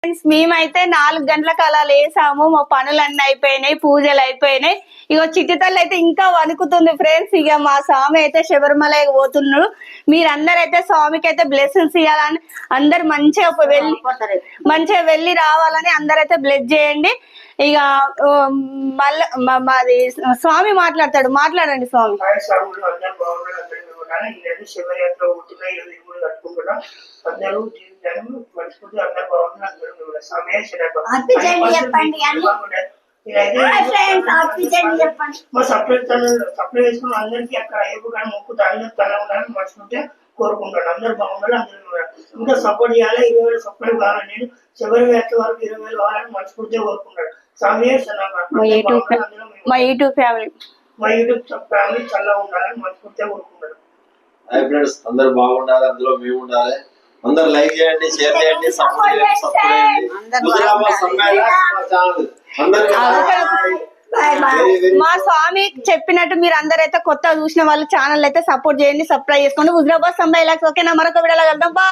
మేమైతే 4 గంటలకు అలా లేసాము. మా పనులన్నీ అయిపోయినాయి, పూజలు అయిపోయినాయి. ఇగో చిట్టి తల్లి అయితే ఇంకా వణుకుతుంది ఫ్రెండ్స్. ఇక మా స్వామి అయితే శబరిమల పోతున్నాడు. మీరందరైతే స్వామికి అయితే బ్లెస్సింగ్స్ ఇవ్వాలని, అందరు మంచిగా వెళ్ళి రావాలని అందరైతే బ్లెస్ చేయండి. ఇక మళ్ళీ మాది స్వామి మాట్లాడండి స్వామి. శివయాత్ర పుట్టిన 23 కట్టుకుంటున్నా. అందరూ జీవితాన్ని మర్చిపోతే అందరు బాగున్నారు. అందరూ సమయ మా సప్లై వేసుకున్న అందరికీ అక్కడ ఏపు కానీ మొక్కుతా అందరూ తల ఉండాలని మర్చిపోతే కోరుకుంటాను. అందరు బాగుండాలి, అందరూ ఇంకా సపోర్ట్ చేయాలి. 20,000 సప్లై కావాలని నేను శబరి యాత్ర వరకు 20,000 కావాలని మర్చిపోతే కోరుకుంటాను. సమయ మా యూట్యూబ్ ఫ్యామిలీ చల్లగా ఉండాలని మనస్ఫూర్తిగా కోరుకుంటారు. హాయ్ ఫ్రెండ్స్, అందరు బాగుండాలి, అందులో మేము ఉండాలి. అందరు లైక్ చేయండి, షేర్ చేయండి, సపోర్ట్ చేయండి, మా స్వామి చెప్పినట్టు మీరు అందరైతే కొత్త చూసిన వాళ్ళు ఛానల్ అయితే సపోర్ట్ చేయండి, సబ్స్క్రైబ్ చేసుకోండి. హుజరాబాద్ సంబై ఓకేనా? మరొక వీడియోలో కలుద్దాం.